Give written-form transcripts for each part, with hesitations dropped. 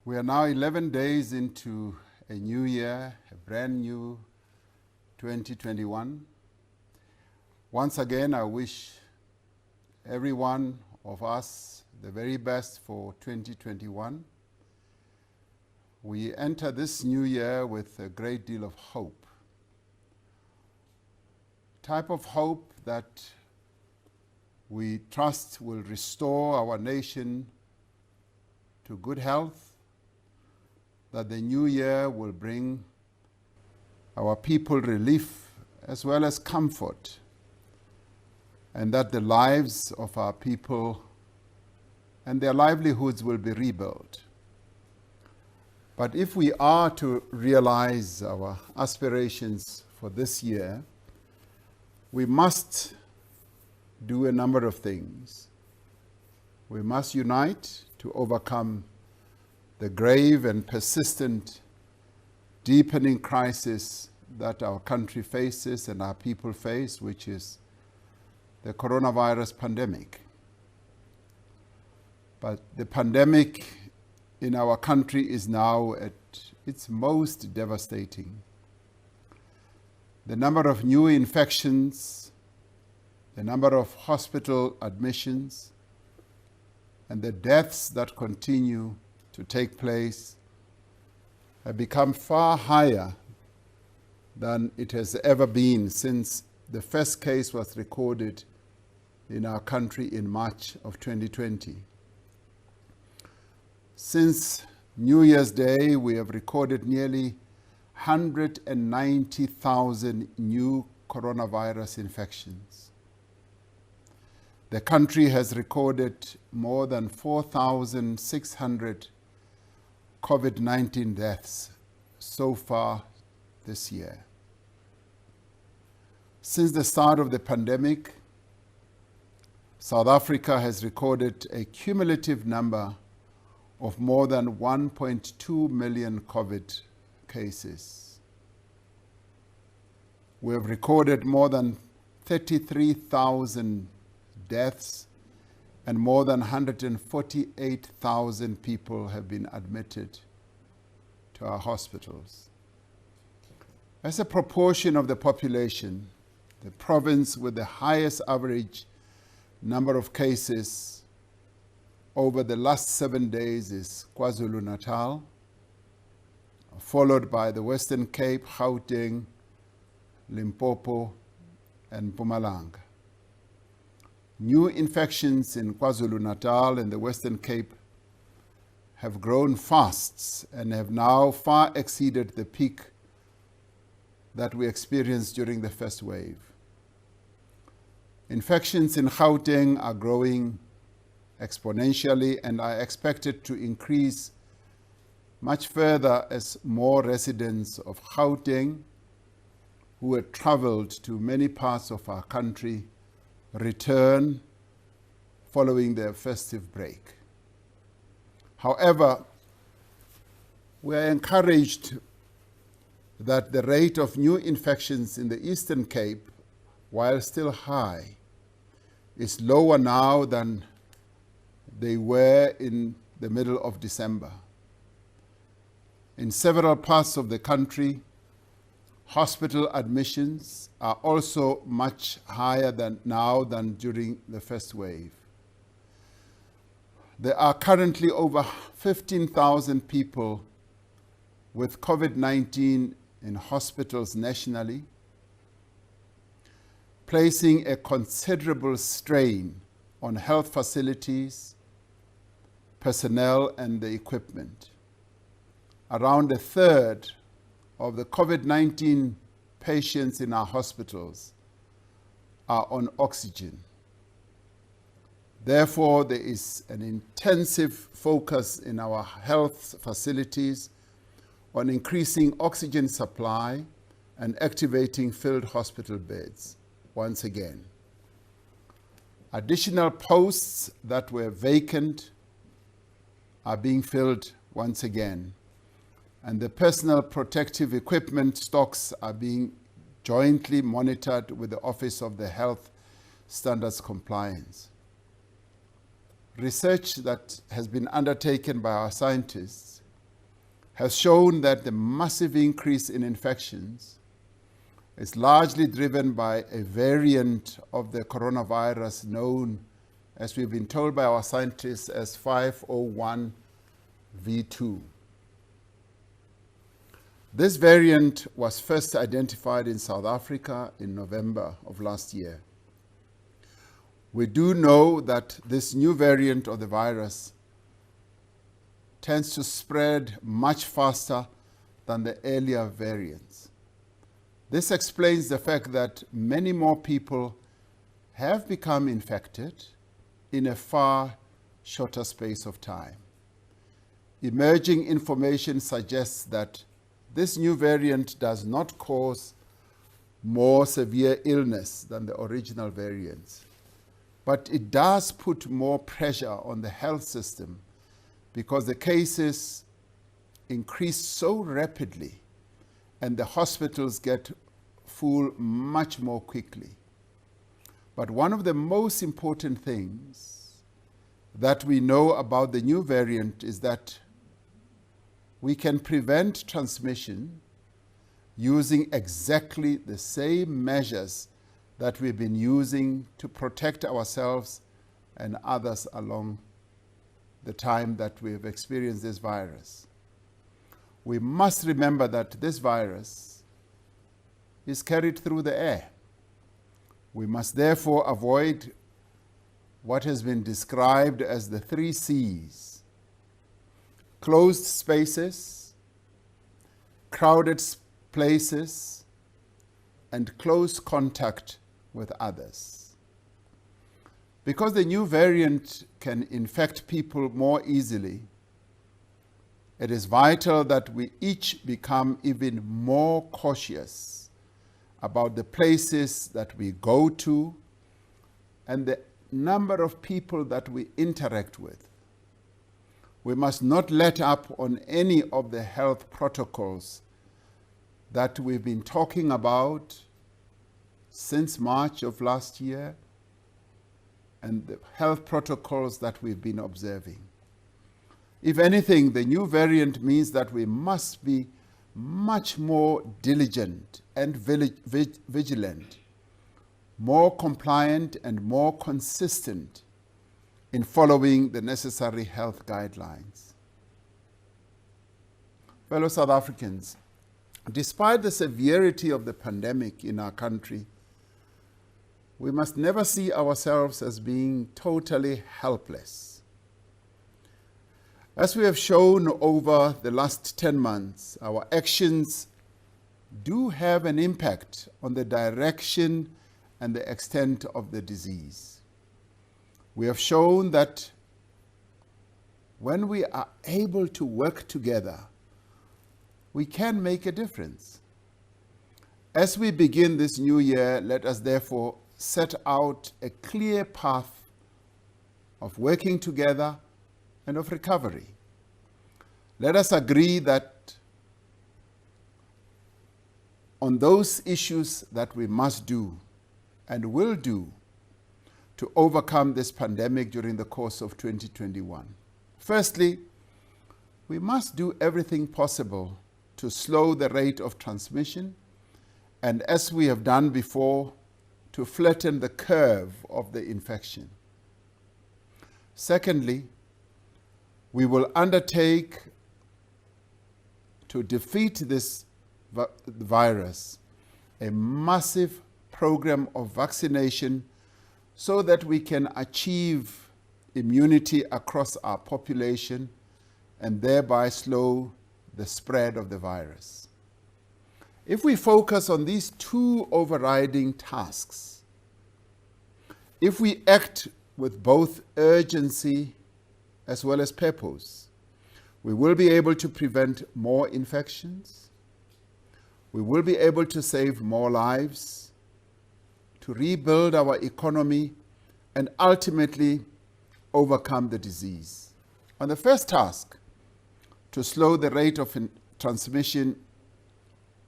We are now 11 days into a new year, a brand new 2021. Once again, I wish every one of us the very best for 2021. We enter this new year with a great deal of hope. Type of hope that we trust will restore our nation to good health, that the new year will bring our people relief as well as comfort, and that the lives of our people and their livelihoods will be rebuilt. But if we are to realize our aspirations for this year, we must do a number of things. We must unite to overcome the grave and persistent deepening crisis that our country faces and our people face, which is the coronavirus pandemic. But the pandemic in our country is now at its most devastating. The number of new infections, the number of hospital admissions, and the deaths that continue to take place have become far higher than it has ever been since the first case was recorded in our country in March of 2020. Since New Year's Day, we have recorded nearly 190,000 new coronavirus infections. The country has recorded more than 4,600 Covid-19 deaths so far this year. Since the start of the pandemic, South Africa has recorded a cumulative number of more than 1.2 million COVID cases. We have recorded more than 33,000 deaths, and more than 148,000 people have been admitted to our hospitals. As a proportion of the population, the province with the highest average number of cases over the last 7 days is KwaZulu-Natal, followed by the Western Cape, Gauteng, Limpopo, and Mpumalanga. New infections in KwaZulu-Natal and the Western Cape have grown fast and have now far exceeded the peak that we experienced during the first wave. Infections in Gauteng are growing exponentially and are expected to increase much further as more residents of Gauteng who had traveled to many parts of our country return following their festive break. However, we are encouraged that the rate of new infections in the Eastern Cape, while still high, is lower now than they were in the middle of December. In several parts of the country, hospital admissions are also much higher than during the first wave. There are currently over 15,000 people with COVID-19 in hospitals nationally, placing a considerable strain on health facilities, personnel, and the equipment. Around a third of the COVID-19 patients in our hospitals are on oxygen. Therefore, there is an intensive focus in our health facilities on increasing oxygen supply and activating filled hospital beds once again. Additional posts that were vacant are being filled once again, and the personal protective equipment stocks are being jointly monitored with the Office of the Health Standards Compliance. Research that has been undertaken by our scientists has shown that the massive increase in infections is largely driven by a variant of the coronavirus known, as we've been told by our scientists, as 501v2. This variant was first identified in South Africa in November of last year. We do know that this new variant of the virus tends to spread much faster than the earlier variants. This explains the fact that many more people have become infected in a far shorter space of time. Emerging information suggests that this new variant does not cause more severe illness than the original variants, but it does put more pressure on the health system because the cases increase so rapidly and the hospitals get full much more quickly. But one of the most important things that we know about the new variant is that we can prevent transmission using exactly the same measures that we've been using to protect ourselves and others along the time that we have experienced this virus. We must remember that this virus is carried through the air. We must therefore avoid what has been described as the 3 C's: closed spaces, crowded places, and close contact with others. Because the new variant can infect people more easily, it is vital that we each become even more cautious about the places that we go to and the number of people that we interact with. We must not let up on any of the health protocols that we've been talking about since March of last year and the health protocols that we've been observing. If anything, the new variant means that we must be much more diligent and vigilant, more compliant and more consistent in following the necessary health guidelines. Fellow South Africans, despite the severity of the pandemic in our country, we must never see ourselves as being totally helpless. As we have shown over the last 10 months, our actions do have an impact on the direction and the extent of the disease. We have shown that when we are able to work together, we can make a difference. As we begin this new year, let us therefore set out a clear path of working together and of recovery. Let us agree that on those issues that we must do and will do to overcome this pandemic during the course of 2021. Firstly, we must do everything possible to slow the rate of transmission and, as we have done before, to flatten the curve of the infection. Secondly, we will undertake to defeat this virus a massive program of vaccination so that we can achieve immunity across our population and thereby slow the spread of the virus. If we focus on these 2 overriding tasks, if we act with both urgency as well as purpose, we will be able to prevent more infections, we will be able to save more lives, to rebuild our economy, and ultimately overcome the disease. On the first task, to slow the rate of transmission,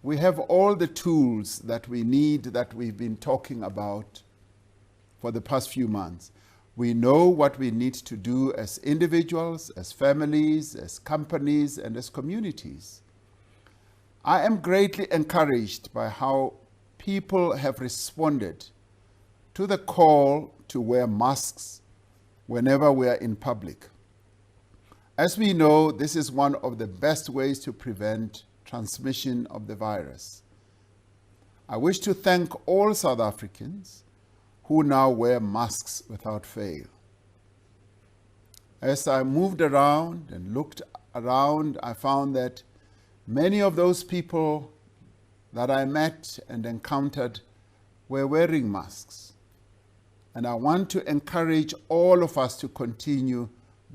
we have all the tools that we need that we've been talking about for the past few months. We know what we need to do as individuals, as families, as companies, and as communities. I am greatly encouraged by how people have responded to the call to wear masks whenever we are in public. As we know, this is one of the best ways to prevent transmission of the virus. I wish to thank all South Africans who now wear masks without fail. As I moved around and looked around, I found that many of those people that I met and encountered were wearing masks. And I want to encourage all of us to continue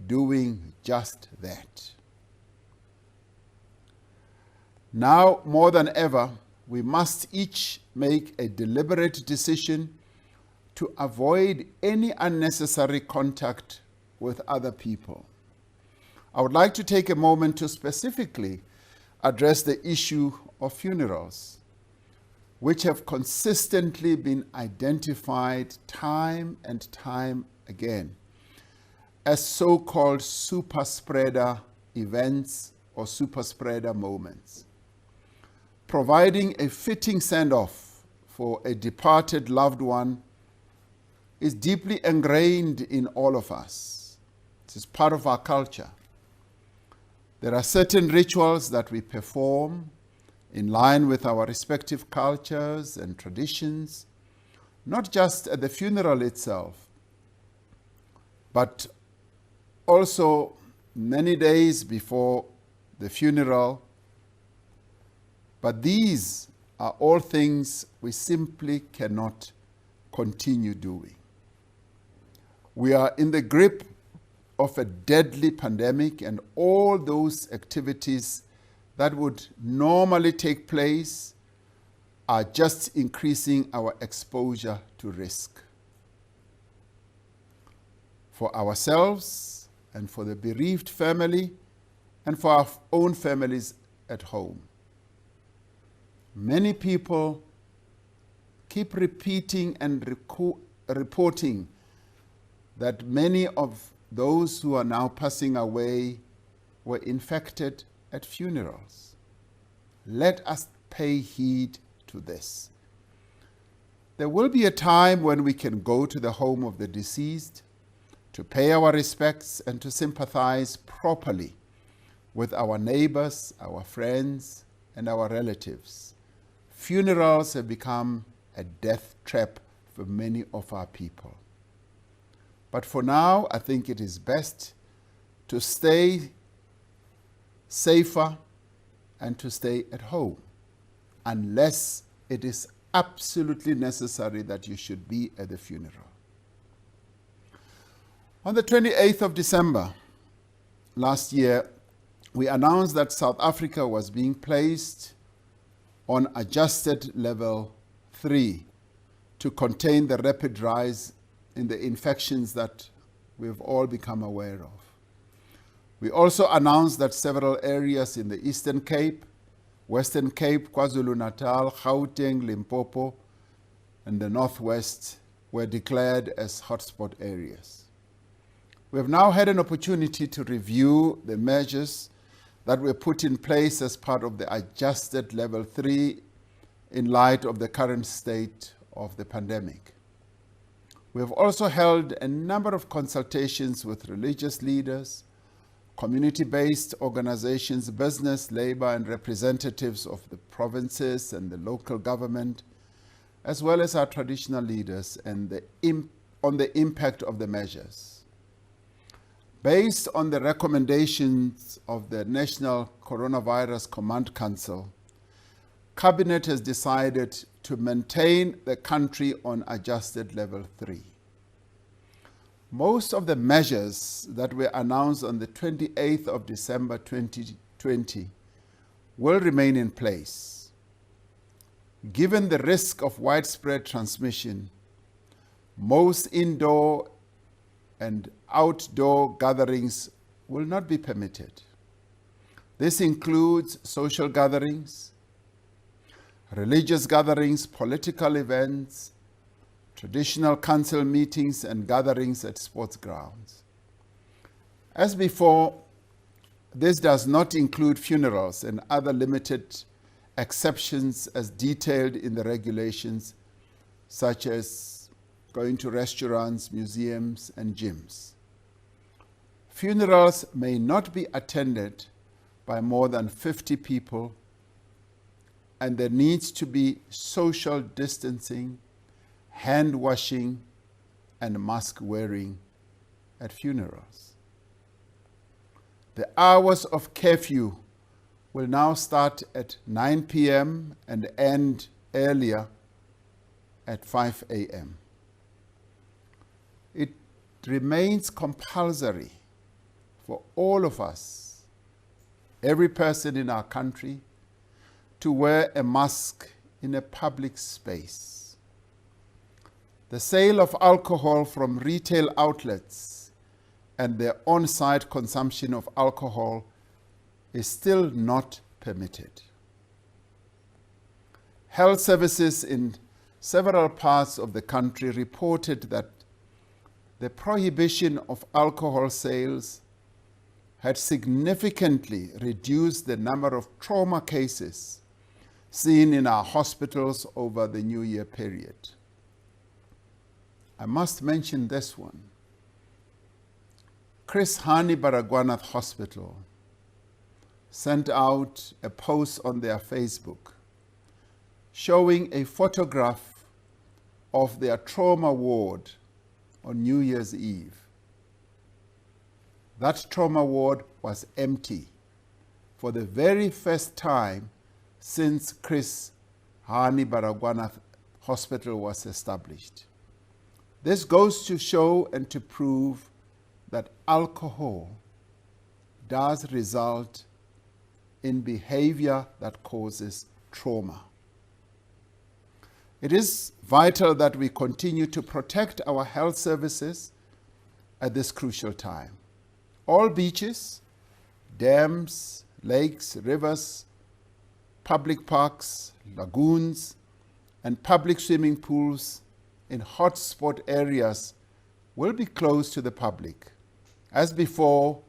doing just that. Now, more than ever, we must each make a deliberate decision to avoid any unnecessary contact with other people. I would like to take a moment to specifically address the issue of funerals, which have consistently been identified time and time again as so-called super spreader events or super spreader moments. Providing a fitting send-off for a departed loved one is deeply ingrained in all of us. It is part of our culture. There are certain rituals that we perform in line with our respective cultures and traditions, not just at the funeral itself, but also many days before the funeral. But these are all things we simply cannot continue doing. We are in the grip of a deadly pandemic, and all those activities that would normally take place are just increasing our exposure to risk for ourselves and for the bereaved family and for our own families at home. Many people keep repeating and reporting that many of those who are now passing away were infected at funerals. Let us pay heed to this. There will be a time when we can go to the home of the deceased to pay our respects and to sympathize properly with our neighbors, our friends, and our relatives. Funerals have become a death trap for many of our people. But for now, I think it is best to stay safer and to stay at home, unless it is absolutely necessary that you should be at the funeral. On the 28th of December last year, we announced that South Africa was being placed on adjusted level 3 to contain the rapid rise in the infections that we've all become aware of. We also announced that several areas in the Eastern Cape, Western Cape, KwaZulu-Natal, Gauteng, Limpopo, and the Northwest were declared as hotspot areas. We have now had an opportunity to review the measures that were put in place as part of the adjusted level 3 in light of the current state of the pandemic. We have also held a number of consultations with religious leaders, community-based organizations, business, labor, and representatives of the provinces and the local government, as well as our traditional leaders and on the impact of the measures. Based on the recommendations of the National Coronavirus Command Council, Cabinet has decided to maintain the country on adjusted level 3. Most of the measures that were announced on the 28th of December 2020 will remain in place. Given the risk of widespread transmission, most indoor and outdoor gatherings will not be permitted. This includes social gatherings, religious gatherings, political events, traditional council meetings and gatherings at sports grounds. As before, this does not include funerals and other limited exceptions as detailed in the regulations, such as going to restaurants, museums, and gyms. Funerals may not be attended by more than 50 people, and there needs to be social distancing, hand washing, and mask wearing at funerals. The hours of curfew will now start at 9 p.m. and end earlier at 5 a.m. It remains compulsory for all of us, every person in our country, to wear a mask in a public space. The sale of alcohol from retail outlets and their on-site consumption of alcohol is still not permitted. Health services in several parts of the country reported that the prohibition of alcohol sales had significantly reduced the number of trauma cases seen in our hospitals over the New Year period. I must mention this one. Chris Hani Baragwanath Hospital sent out a post on their Facebook showing a photograph of their trauma ward on New Year's Eve. That trauma ward was empty for the very first time since Chris Hani Baragwanath Hospital was established. This goes to show and to prove that alcohol does result in behavior that causes trauma. It is vital that we continue to protect our health services at this crucial time. All beaches, dams, lakes, rivers, public parks, lagoons, and public swimming pools in hotspot areas will be closed to the public. As before,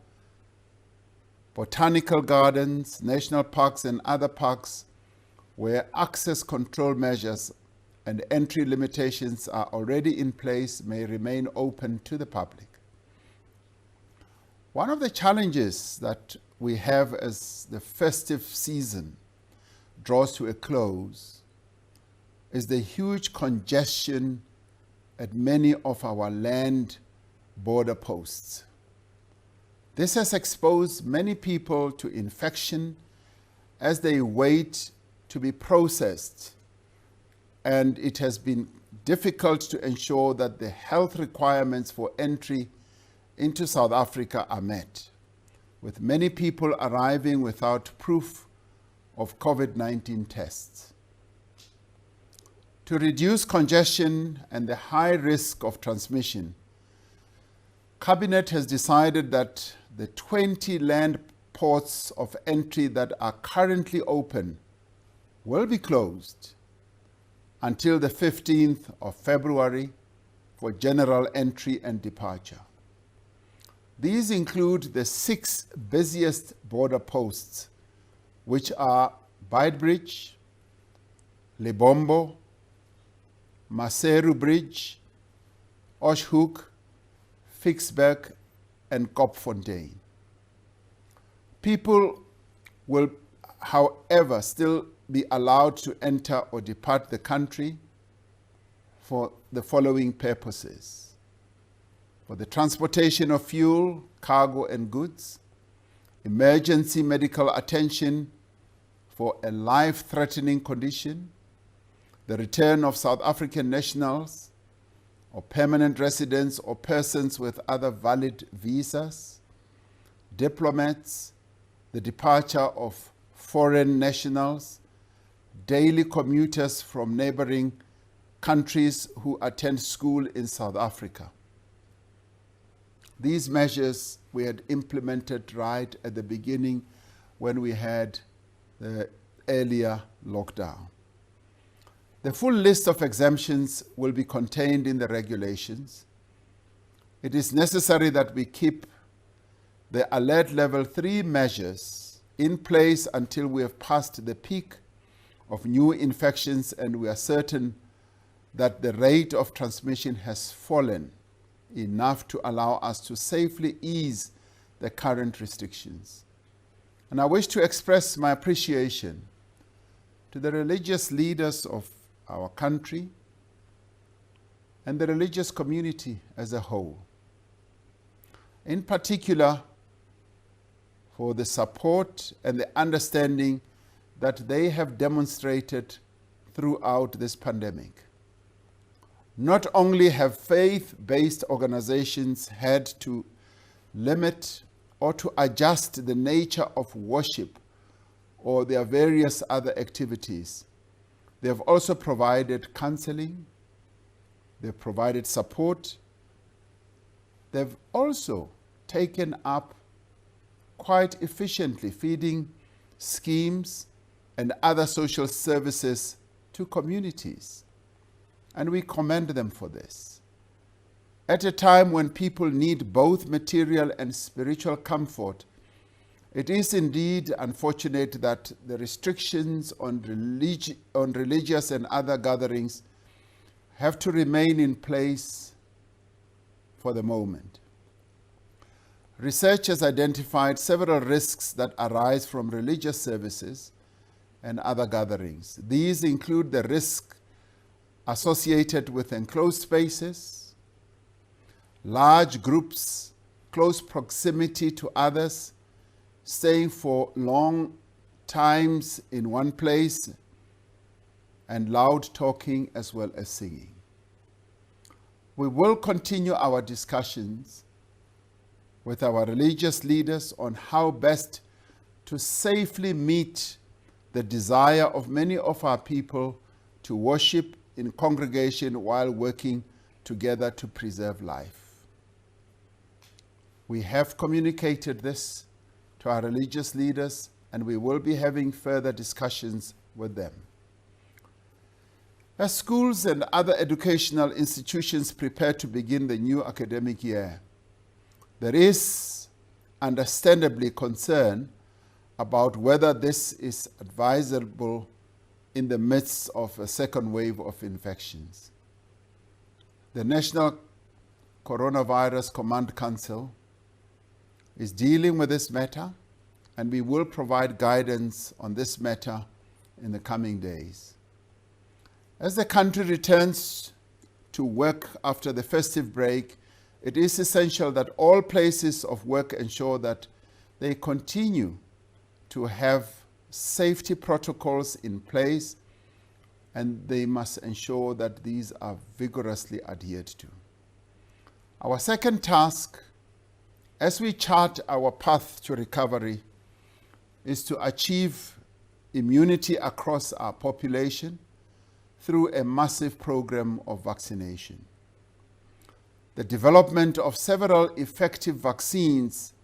botanical gardens, national parks, and other parks where access control measures and entry limitations are already in place may remain open to the public. One of the challenges that we have as the festive season draws to a close is the huge congestion at many of our land border posts. This has exposed many people to infection as they wait to be processed, and it has been difficult to ensure that the health requirements for entry into South Africa are met, with many people arriving without proof of COVID-19 tests. To reduce congestion and the high risk of transmission, Cabinet has decided that the 20 land ports of entry that are currently open will be closed until the 15th of February for general entry and departure. These include the 6 busiest border posts, which are Beitbridge, Lebombo, Maseru Bridge, Oshhoek, Ficksburg, and Kopfontein. People will, however, still be allowed to enter or depart the country for the following purposes: for the transportation of fuel, cargo, and goods, emergency medical attention for a life-threatening condition, the return of South African nationals or permanent residents or persons with other valid visas, diplomats, the departure of foreign nationals, daily commuters from neighboring countries who attend school in South Africa. These measures we had implemented right at the beginning when we had the earlier lockdown. The full list of exemptions will be contained in the regulations. It is necessary that we keep the alert level 3 measures in place until we have passed the peak of new infections and we are certain that the rate of transmission has fallen enough to allow us to safely ease the current restrictions. And I wish to express my appreciation to the religious leaders of our country and the religious community as a whole. In particular, for the support and the understanding that they have demonstrated throughout this pandemic. Not only have faith-based organizations had to limit or to adjust the nature of worship or their various other activities, they have also provided counseling, they've provided support, they've also taken up quite efficiently feeding schemes and other social services to communities. And we commend them for this. At a time when people need both material and spiritual comfort, it is indeed unfortunate that the restrictions on religious and other gatherings have to remain in place for the moment. Research has identified several risks that arise from religious services and other gatherings. These include the risk associated with enclosed spaces, large groups, close proximity to others, staying for long times in one place, and loud talking as well as singing. We will continue our discussions with our religious leaders on how best to safely meet the desire of many of our people to worship in congregation while working together to preserve life. We have communicated this to our religious leaders, and we will be having further discussions with them. As schools and other educational institutions prepare to begin the new academic year, there is understandably concern about whether this is advisable in the midst of a second wave of infections. The National Coronavirus Command Council is dealing with this matter, and we will provide guidance on this matter in the coming days. As the country returns to work after the festive break, it is essential that all places of work ensure that they continue to have safety protocols in place, and they must ensure that these are vigorously adhered to. Our second task, as we chart our path to recovery, is to achieve immunity across our population through a massive program of vaccination. The development of several effective vaccines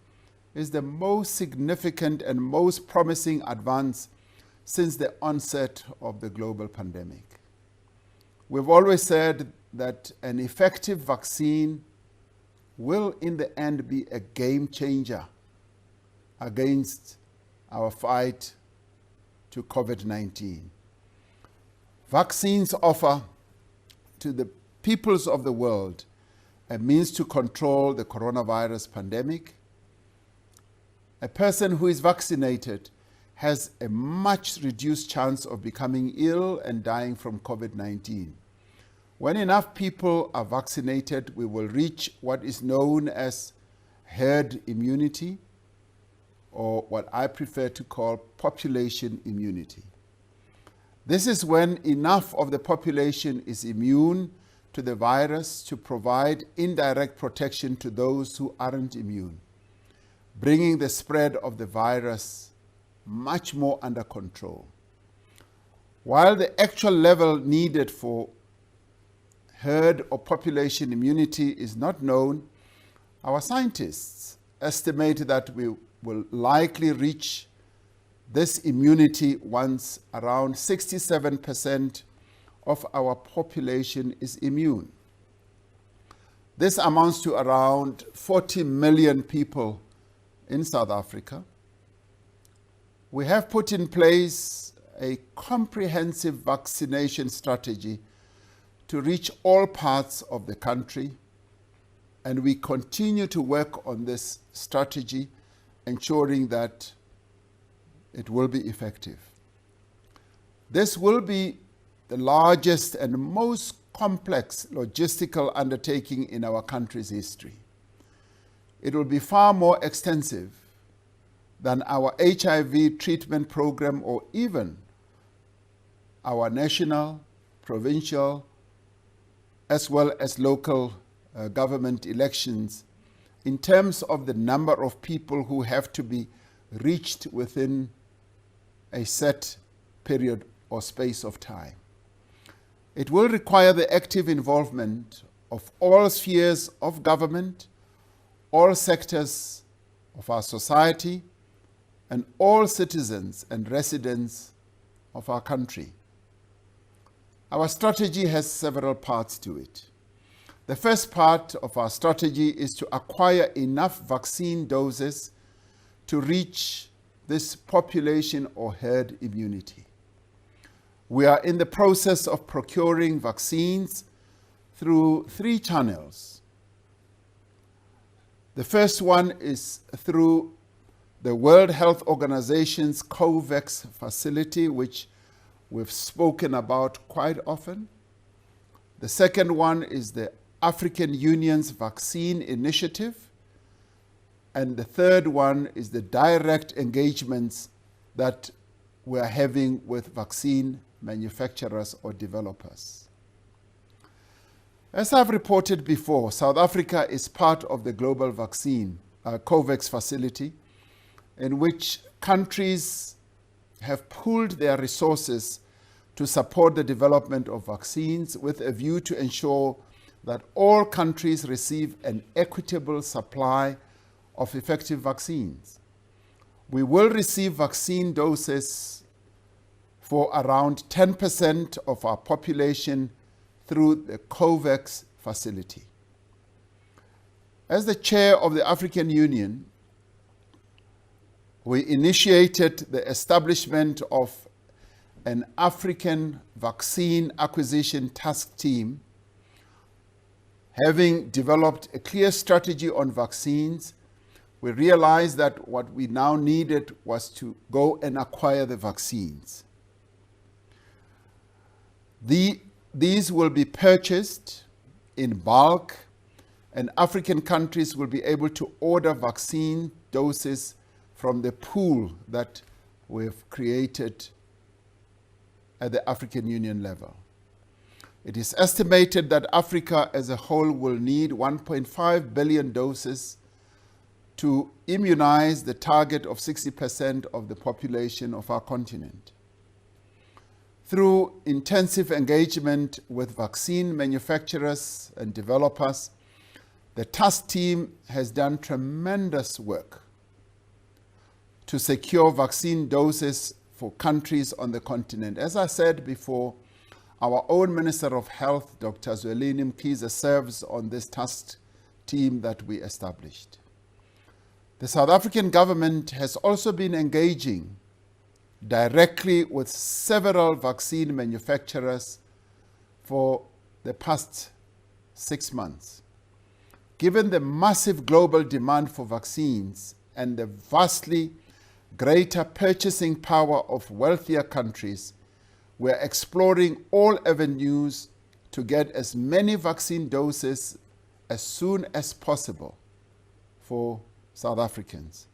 is the most significant and most promising advance since the onset of the global pandemic. We've always said that an effective vaccine will in the end be a game changer against our fight to COVID-19. Vaccines offer to the peoples of the world a means to control the coronavirus pandemic. A person who is vaccinated has a much reduced chance of becoming ill and dying from COVID-19. When enough people are vaccinated, we will reach what is known as herd immunity, or what I prefer to call population immunity. This is when enough of the population is immune to the virus to provide indirect protection to those who aren't immune, bringing the spread of the virus much more under control. While the actual level needed for herd or population immunity is not known, our scientists estimate that we will likely reach this immunity once around 67% of our population is immune. This amounts to around 40 million people in South Africa. We have put in place a comprehensive vaccination strategy to reach all parts of the country, and we continue to work on this strategy, ensuring that it will be effective. This will be the largest and most complex logistical undertaking in our country's history. It will be far more extensive than our HIV treatment program or even our national, provincial, as well as local government elections in terms of the number of people who have to be reached within a set period or space of time. It will require the active involvement of all spheres of government, all sectors of our society, and all citizens and residents of our country. Our strategy has several parts to it. The first part of our strategy is to acquire enough vaccine doses to reach this population or herd immunity. We are in the process of procuring vaccines through 3 channels. The first one is through the World Health Organization's COVAX facility, which we've spoken about quite often. The second one is the African Union's Vaccine Initiative. And the third one is the direct engagements that we're having with vaccine manufacturers or developers. As I've reported before, South Africa is part of the global vaccine COVAX facility, in which countries have pooled their resources to support the development of vaccines with a view to ensure that all countries receive an equitable supply of effective vaccines. We will receive vaccine doses for around 10% of our population through the COVAX facility. As the chair of the African Union, we initiated the establishment of an African Vaccine Acquisition Task Team. Having developed a clear strategy on vaccines, we realized that what we now needed was to go and acquire the vaccines. These will be purchased in bulk, and African countries will be able to order vaccine doses from the pool that we've created at the African Union level. It is estimated that Africa as a whole will need 1.5 billion doses to immunize the target of 60% of the population of our continent. Through intensive engagement with vaccine manufacturers and developers, the task team has done tremendous work to secure vaccine doses for countries on the continent. As I said before, our own Minister of Health, Dr. Zwelini Mkhize, serves on this task team that we established. The South African government has also been engaging directly with several vaccine manufacturers for the past 6 months. Given the massive global demand for vaccines and the vastly greater purchasing power of wealthier countries, we're exploring all avenues to get as many vaccine doses as soon as possible for South Africans.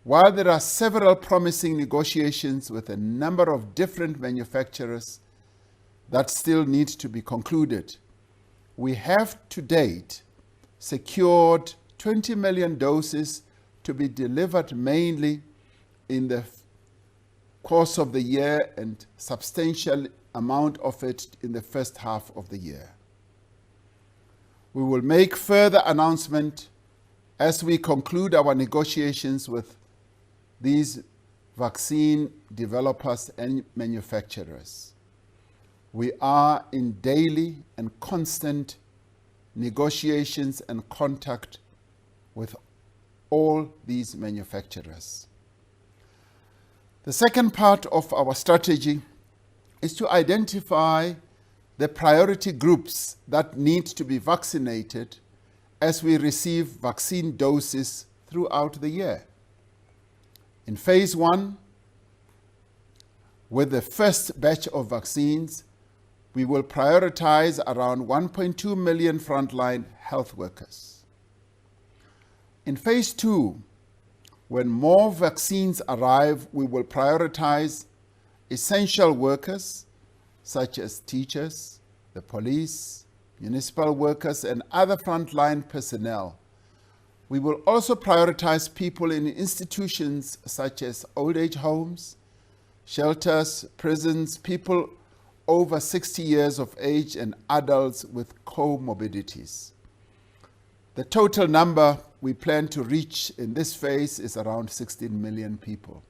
While there are several promising negotiations with a number of different manufacturers that still need to be concluded, we have to date secured 20 million doses to be delivered mainly in the course of the year and substantial amount of it in the first half of the year. We will make further announcement as we conclude our negotiations with these vaccine developers and manufacturers. We are in daily and constant negotiations and contact with all these manufacturers. The second part of our strategy is to identify the priority groups that need to be vaccinated as we receive vaccine doses throughout the year. In phase 1, with the first batch of vaccines, we will prioritize around 1.2 million frontline health workers. In phase 2, when more vaccines arrive, we will prioritize essential workers such as teachers, the police, municipal workers, and other frontline personnel. We will also prioritize people in institutions such as old age homes, shelters, prisons, people over 60 years of age, and adults with comorbidities. The total number we plan to reach in this phase is around 16 million people.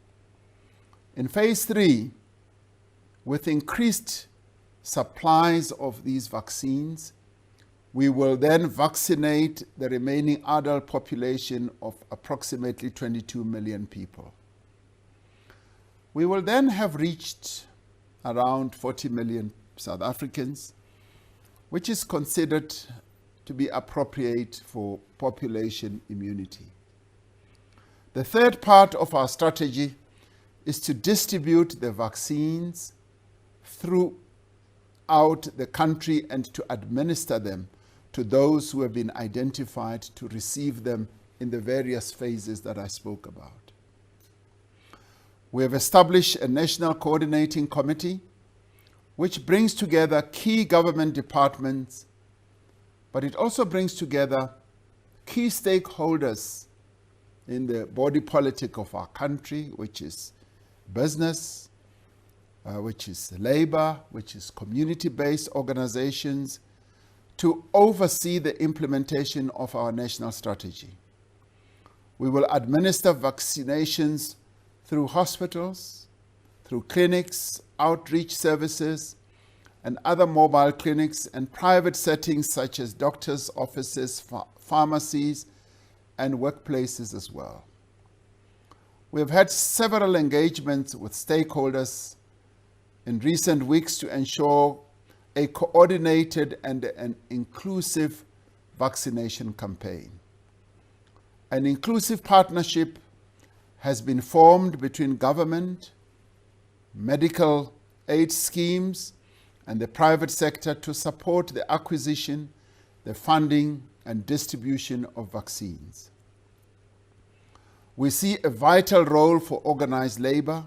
In phase 3, with increased supplies of these vaccines, we will then vaccinate the remaining adult population of approximately 22 million people. We will then have reached around 40 million South Africans, which is considered to be appropriate for population immunity. The third part of our strategy is to distribute the vaccines throughout the country and to administer them to those who have been identified to receive them in the various phases that I spoke about. We have established a national coordinating committee which brings together key government departments, but it also brings together key stakeholders in the body politic of our country, which is business, which is labor, which is community-based organizations, to oversee the implementation of our national strategy. We will administer vaccinations through hospitals, through clinics, outreach services, and other mobile clinics and private settings such as doctors' offices, pharmacies, and workplaces as well. We have had several engagements with stakeholders in recent weeks to ensure a coordinated and an inclusive vaccination campaign. An inclusive partnership has been formed between government, medical aid schemes, and the private sector to support the acquisition, the funding, and distribution of vaccines. We see a vital role for organized labor,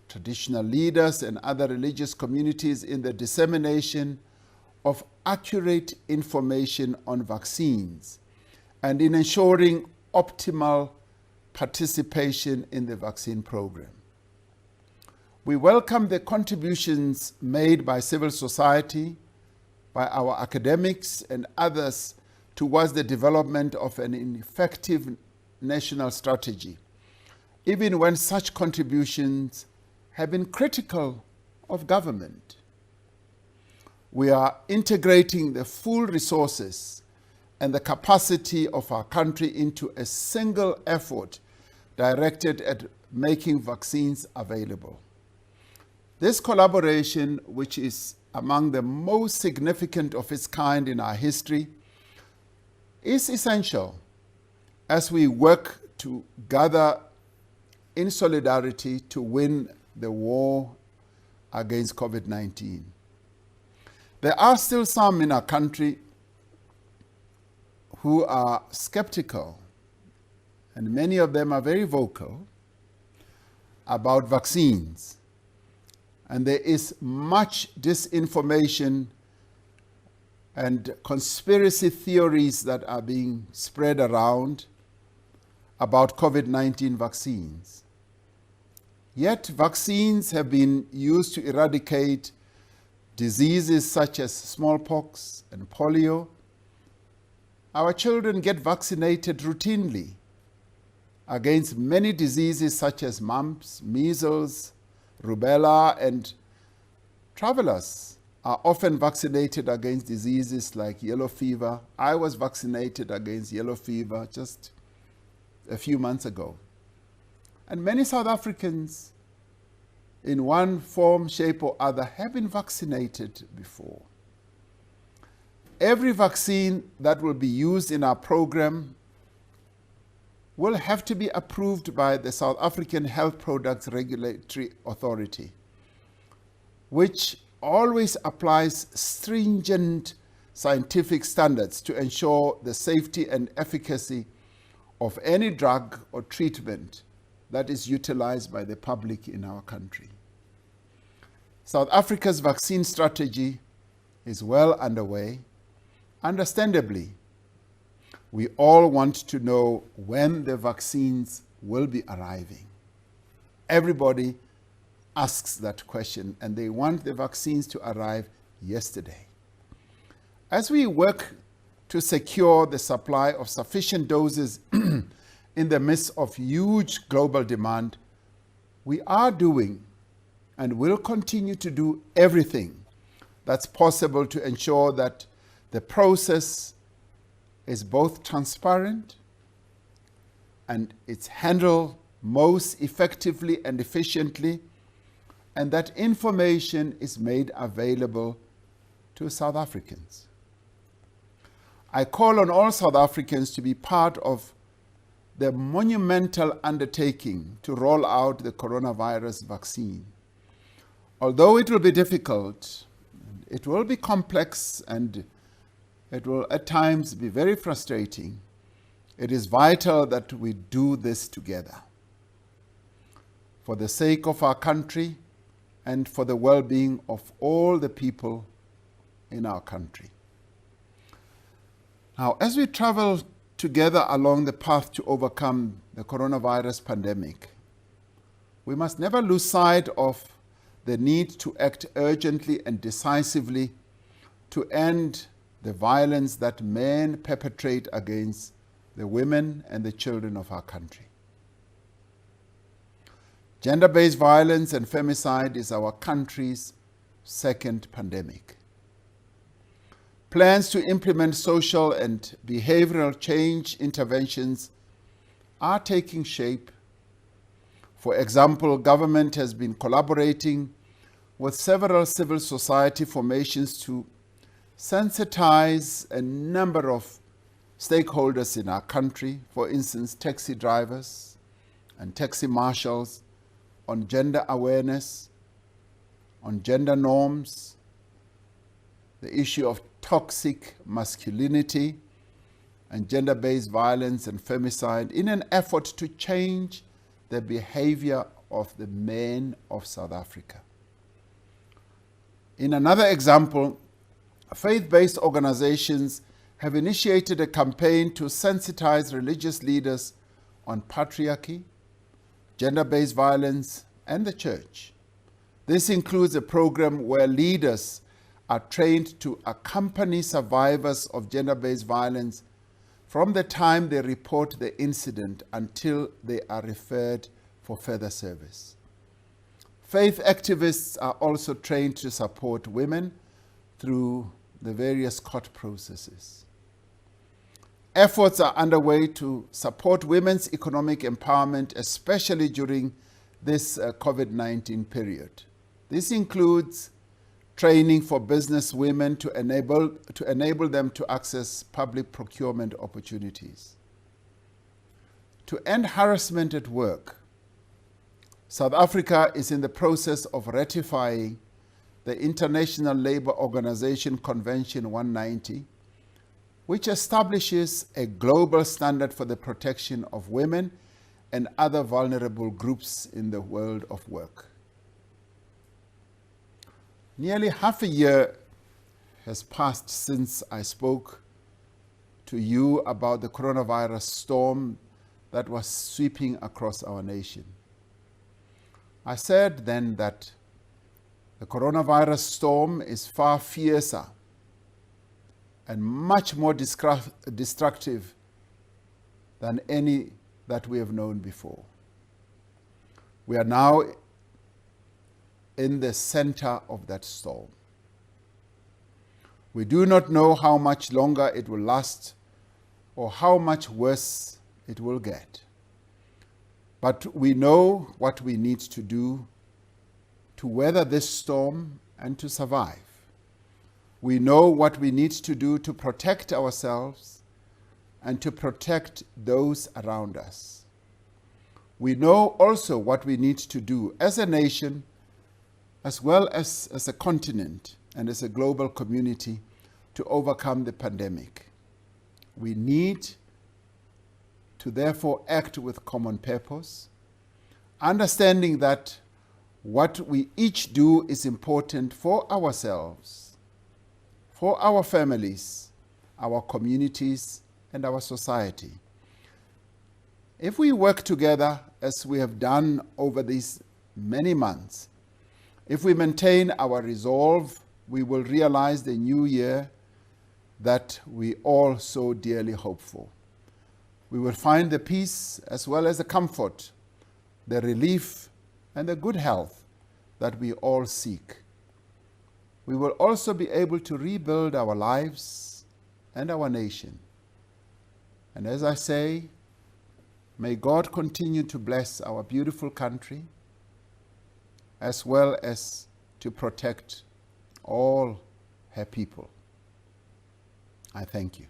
traditional leaders, and other religious communities in the dissemination of accurate information on vaccines and in ensuring optimal participation in the vaccine program. We welcome the contributions made by civil society, by our academics and others towards the development of an effective national strategy, even when such contributions have been critical of government. We are integrating the full resources and the capacity of our country into a single effort directed at making vaccines available. This collaboration, which is among the most significant of its kind in our history, is essential as we work to gather in solidarity to win the war against COVID-19. There are still some in our country who are skeptical, and many of them are very vocal about vaccines. And there is much disinformation and conspiracy theories that are being spread around about COVID-19 vaccines. Yet vaccines have been used to eradicate diseases such as smallpox and polio. Our children get vaccinated routinely against many diseases such as mumps, measles, rubella, and travelers are often vaccinated against diseases like yellow fever. I was vaccinated against yellow fever just a few months ago. And many South Africans, in one form, shape, or other, have been vaccinated before. Every vaccine that will be used in our program will have to be approved by the South African Health Products Regulatory Authority, which always applies stringent scientific standards to ensure the safety and efficacy of any drug or treatment that is utilized by the public in our country. South Africa's vaccine strategy is well underway. Understandably, we all want to know when the vaccines will be arriving. Everybody asks that question, and they want the vaccines to arrive yesterday. As we work to secure the supply of sufficient doses in the midst of huge global demand, we are doing and will continue to do everything that's possible to ensure that the process is both transparent and it's handled most effectively and efficiently, and that information is made available to South Africans. I call on all South Africans to be part of the monumental undertaking to roll out the coronavirus vaccine. Although it will be difficult, it will be complex, and it will at times be very frustrating, it is vital that we do this together for the sake of our country and for the well-being of all the people in our country. Now, as we travel together along the path to overcome the coronavirus pandemic, we must never lose sight of the need to act urgently and decisively to end the violence that men perpetrate against the women and the children of our country. Gender-based violence and femicide is our country's second pandemic. Plans to implement social and behavioral change interventions are taking shape. For example, government has been collaborating with several civil society formations to sensitize a number of stakeholders in our country, for instance, taxi drivers and taxi marshals, on gender awareness, on gender norms, the issue of toxic masculinity and gender-based violence and femicide, in an effort to change the behavior of the men of South Africa. In another example, faith-based organizations have initiated a campaign to sensitize religious leaders on patriarchy, gender-based violence, and the church. This includes a program where leaders are trained to accompany survivors of gender-based violence from the time they report the incident until they are referred for further service. Faith activists are also trained to support women through the various court processes. Efforts are underway to support women's economic empowerment, especially during this COVID-19 period. This includes training for business women to enable them to access public procurement opportunities. To end harassment at work, South Africa is in the process of ratifying the International Labour Organization Convention 190, which establishes a global standard for the protection of women and other vulnerable groups in the world of work. Nearly half a year has passed since I spoke to you about the coronavirus storm that was sweeping across our nation. I said then that the coronavirus storm is far fiercer and much more destructive than any that we have known before. We are now in the center of that storm. We do not know how much longer it will last or how much worse it will get. But we know what we need to do to weather this storm and to survive. We know what we need to do to protect ourselves and to protect those around us. We know also what we need to do as a nation, as well as a continent and as a global community to overcome the pandemic. We need to therefore act with common purpose, understanding that what we each do is important for ourselves, for our families, our communities, and our society. If we work together as we have done over these many months, if we maintain our resolve, we will realize the new year that we all so dearly hope for. We will find the peace as well as the comfort, the relief and the good health that we all seek. We will also be able to rebuild our lives and our nation. And as I say, may God continue to bless our beautiful country as well as to protect all her people. I thank you.